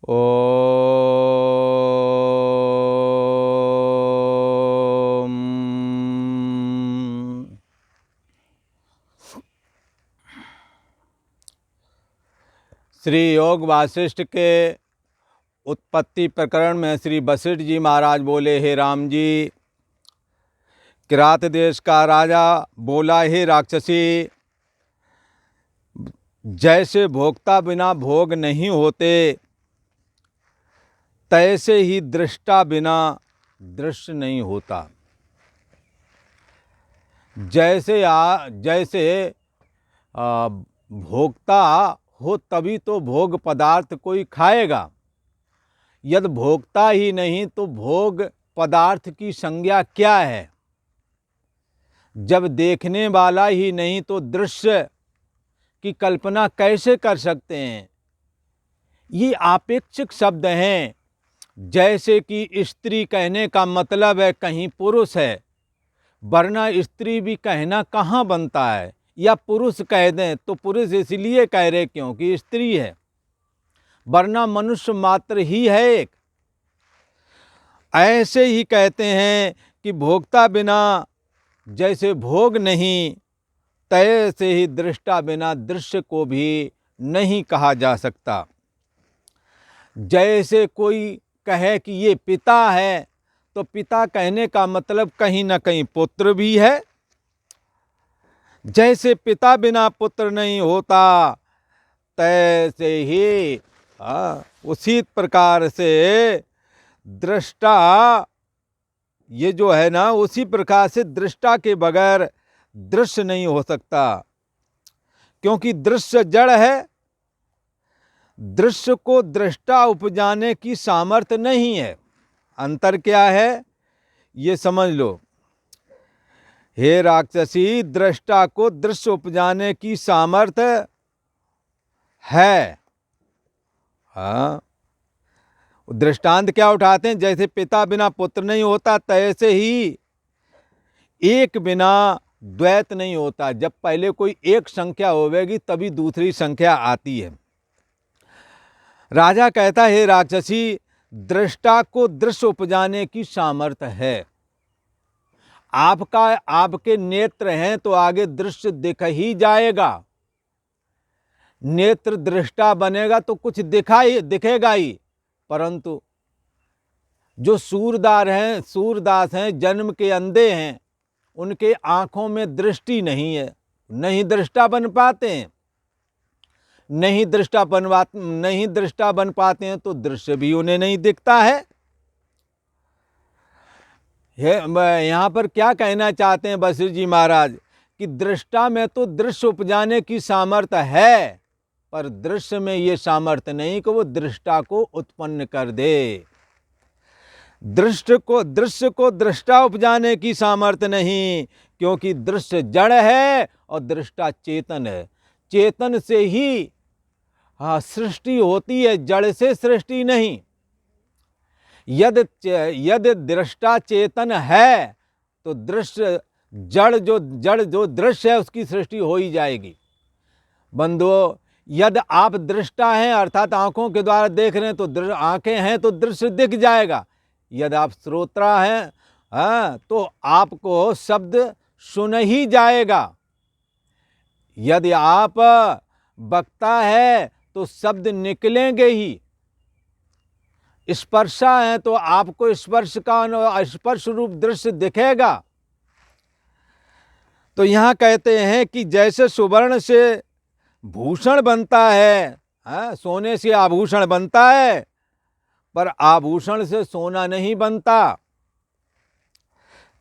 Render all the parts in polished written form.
ओम। श्री योग वासिष्ठ के उत्पत्ति प्रकरण में श्री वशिष्ठ जी महाराज बोले, हे राम जी, किरात देश का राजा बोला, हे राक्षसी, जैसे भोक्ता बिना भोग नहीं होते, तैसे ही दृष्टा बिना दृश्य नहीं होता। जैसे भोक्ता हो तभी तो भोग पदार्थ कोई खाएगा। यदि भोक्ता ही नहीं तो भोग पदार्थ की संज्ञा क्या है। जब देखने वाला ही नहीं तो दृश्य की कल्पना कैसे कर सकते हैं। ये आपेक्षिक शब्द हैं। जैसे कि स्त्री कहने का मतलब है कहीं पुरुष है, वरना स्त्री भी कहना कहाँ बनता है। या पुरुष कह दें तो पुरुष इसलिए कह रहे क्योंकि स्त्री है, वरना मनुष्य मात्र ही है एक। ऐसे ही कहते हैं कि भोक्ता बिना जैसे भोग नहीं, तैसे ही दृष्टा बिना दृश्य को भी नहीं कहा जा सकता। जैसे कोई कहे कि ये पिता है, तो पिता कहने का मतलब कहीं ना कहीं पुत्र भी है। जैसे पिता बिना पुत्र नहीं होता, तैसे ही उसी प्रकार से दृष्टा, ये जो है ना, उसी प्रकार से दृष्टा के बगैर दृश्य नहीं हो सकता। क्योंकि दृश्य जड़ है, दृश्य को दृष्टा उपजाने की सामर्थ्य नहीं है। अंतर क्या है ये समझ लो। हे राक्षसी, दृष्टा को दृश्य उपजाने की सामर्थ्य है। हाँ, दृष्टांत क्या उठाते हैं, जैसे पिता बिना पुत्र नहीं होता, तैसे ही एक बिना द्वैत नहीं होता। जब पहले कोई एक संख्या होवेगी तभी दूसरी संख्या आती है। राजा कहता है, हे राक्षसी, दृष्टा को दृश्य उपजाने की सामर्थ्य है। आपके नेत्र हैं तो आगे दृश्य दिख ही जाएगा। नेत्र दृष्टा बनेगा तो कुछ दिखेगा ही। परंतु जो सूरदास हैं, जन्म के अंधे हैं, उनके आंखों में दृष्टि नहीं है, नहीं दृष्टा बन पाते हैं। नहीं दृष्टा बन पाते हैं तो दृश्य भी उन्हें नहीं दिखता है। यहाँ पर क्या कहना चाहते हैं वशिष्ठ जी महाराज कि दृष्टा में तो दृश्य उपजाने की सामर्थ्य है, पर दृश्य में ये सामर्थ्य नहीं कि वो दृष्टा को उत्पन्न कर दे। दृश्य को दृष्टा उपजाने की सामर्थ्य नहीं, क्योंकि दृश्य जड़ है और दृष्टा चेतन है। चेतन से ही सृष्टि होती है, जड़ से सृष्टि नहीं। यदि दृष्टा चेतन है तो दृश्य जड़ जो दृश्य है उसकी सृष्टि हो ही जाएगी। बंधुओं, यदि आप दृष्टा हैं अर्थात आंखों के द्वारा देख रहे हैं तो आंखें हैं तो दृश्य दिख जाएगा। यदि आप श्रोता हैं तो आपको शब्द सुन ही जाएगा। यदि आप वक्ता है तो शब्द निकलेंगे ही। स्पर्शा है तो आपको स्पर्श रूप दृश्य दिखेगा। तो यहां कहते हैं कि जैसे सुवर्ण से भूषण बनता है, सोने से आभूषण बनता है, पर आभूषण से सोना नहीं बनता,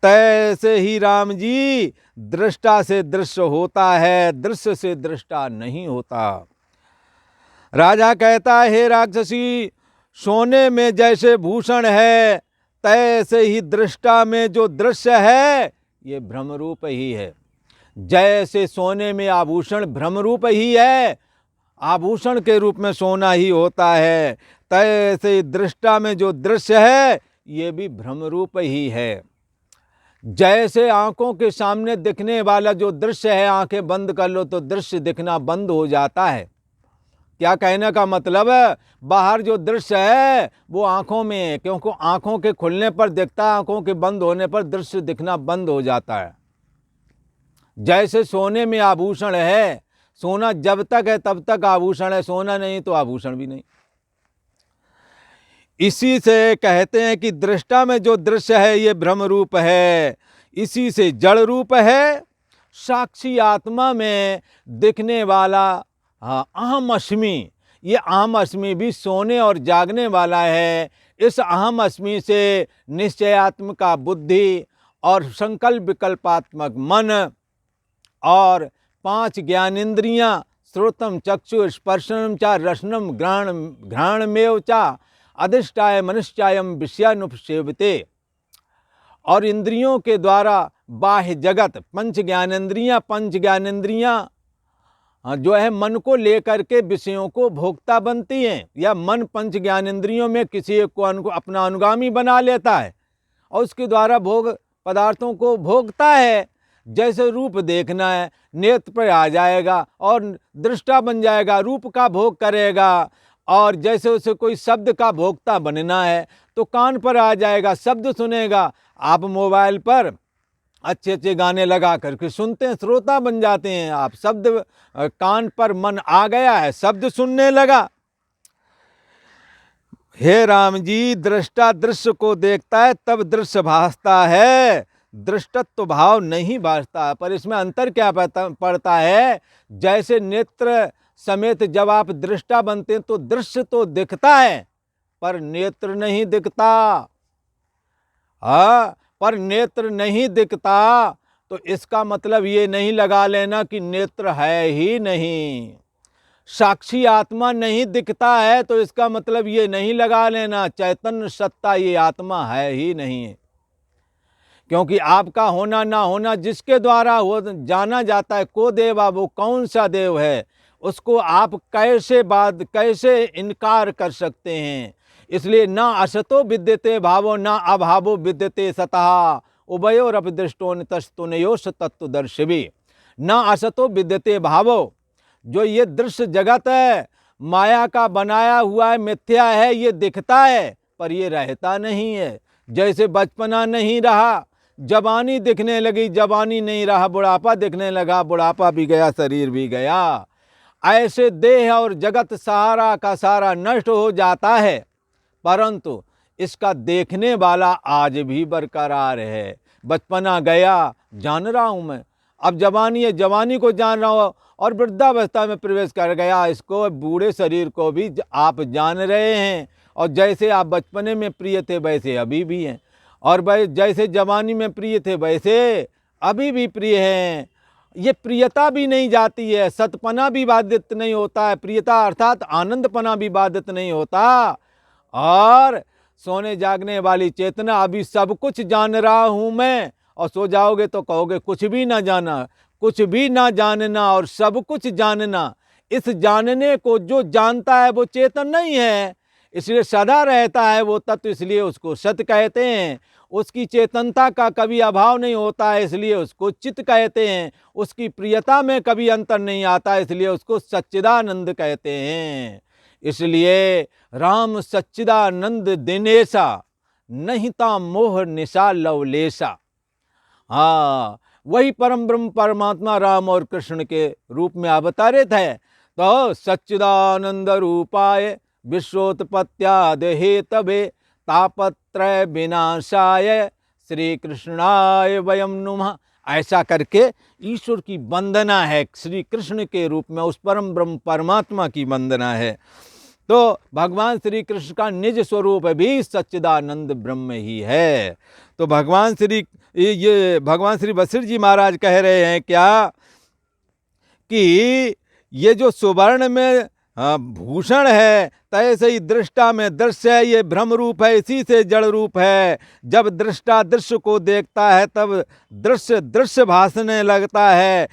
तैसे ही राम जी दृष्टा से दृश्य होता है, दृश्य से दृष्टा नहीं होता। राजा कहता है, हे राक्षसी, सोने में जैसे भूषण है, तैसे ही दृष्टा में जो दृश्य है ये भ्रमरूप ही है। जैसे सोने में आभूषण भ्रमरूप ही है, आभूषण के रूप में सोना ही होता है, तैसे दृष्टा में जो दृश्य है ये भी भ्रमरूप ही है। जैसे आंखों के सामने दिखने वाला जो दृश्य है, आंखें बंद कर लो तो दृश्य दिखना बंद हो जाता है, क्या कहने का मतलब है, बाहर जो दृश्य है वो आंखों में है, क्योंकि आंखों के खुलने पर दिखता है, आंखों के बंद होने पर दृश्य दिखना बंद हो जाता है। जैसे सोने में आभूषण है, सोना जब तक है तब तक आभूषण है, सोना नहीं तो आभूषण भी नहीं। इसी से कहते हैं कि दृष्टा में जो दृश्य है ये भ्रम रूप है, इसी से जड़ रूप है। साक्षी आत्मा में दिखने वाला अहम अस्मि, ये अहम अस्मि भी सोने और जागने वाला है। इस अहम अस्मि से निश्चयात्मक बुद्धि और संकल्प विकल्पात्मक मन और 5 ज्ञानेन्द्रियां श्रोतम चक्षु स्पर्शनम चा रसनम घ्राणमेव चा अधिष्ठाय मनुष्यायम विषयानुपसेवते, और इंद्रियों के द्वारा बाह्य जगत पंच ज्ञानेन्द्रियां जो है मन को लेकर के विषयों को भोक्ता बनती हैं, या मन पंच ज्ञानेन्द्रियों में किसी एक को अपना अनुगामी बना लेता है और उसके द्वारा भोग पदार्थों को भोगता है। जैसे रूप देखना है, नेत्र पर आ जाएगा और दृष्टा बन जाएगा, रूप का भोग करेगा। और जैसे उसे कोई शब्द का भोक्ता बनना है तो कान पर आ जाएगा, शब्द सुनेगा। आप मोबाइल पर अच्छे अच्छे गाने लगा करके सुनते हैं, श्रोता बन जाते हैं आप। शब्द कान पर मन आ गया है, शब्द सुनने लगा। हे राम जी, दृष्टा दृश्य को देखता है तब दृश्य भासता है, दृष्टत्व भाव नहीं भासता। पर इसमें अंतर क्या पड़ता है, जैसे नेत्र समेत जब आप दृष्टा बनते हैं तो दृश्य तो दिखता है पर नेत्र नहीं दिखता। पर नेत्र नहीं दिखता तो इसका मतलब ये नहीं लगा लेना कि नेत्र है ही नहीं। साक्षी आत्मा नहीं दिखता है तो इसका मतलब ये नहीं लगा लेना चैतन्य सत्ता ये आत्मा है ही नहीं। क्योंकि आपका होना ना होना जिसके द्वारा हो जाना जाता है, को देवा, वो कौन सा देव है, उसको आप कैसे इनकार कर सकते हैं। इसलिए ना असतो विद्यते भावो ना अभावो विद्यते सतः उभयोरपि दृष्टो नितस्तुनयोस तत्वदर्शिभी। ना असतो विद्यते भावो, जो ये दृश्य जगत है माया का बनाया हुआ है, मिथ्या है, ये दिखता है पर ये रहता नहीं है। जैसे बचपना नहीं रहा, जवानी दिखने लगी, जवानी नहीं रहा, बुढ़ापा दिखने लगा, बुढ़ापा भी गया, शरीर भी गया। ऐसे देह और जगत सारा का सारा नष्ट हो जाता है, परंतु इसका देखने वाला आज भी बरकरार है। बचपना गया, जान रहा हूँ मैं, अब जवानी है, जवानी को जान रहा हूँ, और वृद्धावस्था में प्रवेश कर गया, इसको बूढ़े शरीर को भी आप जान रहे हैं। और जैसे आप बचपने में प्रिय थे वैसे अभी भी हैं, और जैसे जवानी में प्रिय थे वैसे अभी भी प्रिय हैं। ये प्रियता भी नहीं जाती है, सतपना भी बाधित नहीं होता है, प्रियता अर्थात आनंदपना भी बाधित नहीं होता। और सोने जागने वाली चेतना, अभी सब कुछ जान रहा हूँ मैं, और सो जाओगे तो कहोगे कुछ भी ना जाना। कुछ भी ना जानना और सब कुछ जानना, इस जानने को जो जानता है वो चेतन नहीं है, इसलिए सदा रहता है वो तत्व, इसलिए उसको सत कहते हैं। उसकी चेतनता का कभी अभाव नहीं होता है, इसलिए उसको चित कहते हैं। उसकी प्रियता में कभी अंतर नहीं आता, इसलिए उसको सच्चिदानंद कहते हैं। इसलिए राम सच्चिदानंद दिनेशा, नहीं ता मोह निशा लवलेशा। हाँ, वही परम ब्रह्म परमात्मा राम और कृष्ण के रूप में अवतरित है। तो सच्चिदानंद रूपाय विश्वोत्पत्त्यादि हेतवे तापत्रय विनाशाय श्री कृष्णाय वयम नुमः। ऐसा करके ईश्वर की वंदना है, श्री कृष्ण के रूप में उस परम ब्रह्म परमात्मा की वंदना है। तो भगवान श्री कृष्ण का निज स्वरूप भी सच्चिदानंद ब्रह्म ही है। तो भगवान श्री वशिष्ठ जी महाराज कह रहे हैं क्या कि ये जो सुवर्ण में भूषण है, तैसे ही दृष्टा में दृश्य है, ये भ्रम रूप है, इसी से जड़ रूप है। जब दृष्टा दृश्य को देखता है तब दृश्य दृश्य भासने लगता है,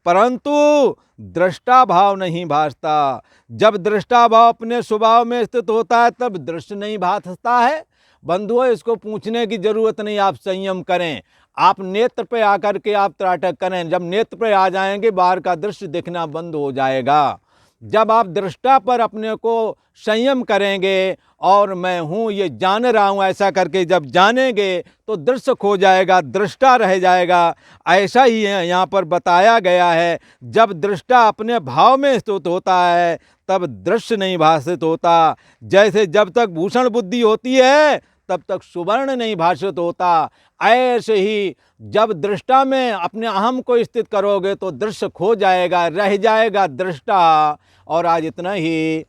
परंतु दृष्टा भाव नहीं भासता। जब दृष्टा भाव अपने स्वभाव में स्थित होता है तब दृश्य नहीं भासता है। बंधुओं, इसको पूछने की जरूरत नहीं, आप संयम करें। आप नेत्र पे आकर के आप त्राटक करें, जब नेत्र पे आ जाएंगे बाहर का दृश्य दिखना बंद हो जाएगा। जब आप दृष्टा पर अपने को संयम करेंगे और मैं हूँ ये जान रहा हूँ ऐसा करके जब जानेंगे तो दृश्य खो जाएगा, दृष्टा रह जाएगा। ऐसा ही यहाँ पर बताया गया है, जब दृष्टा अपने भाव में स्थित होता है तब दृश्य नहीं भाषित होता। जैसे जब तक भूषण बुद्धि होती है तब तक सुवर्ण नहीं भाषित होता, ऐसे ही जब दृष्टा में अपने अहम को स्थित करोगे तो दृश्य खो जाएगा, रह जाएगा दृष्टा। और आज इतना ही।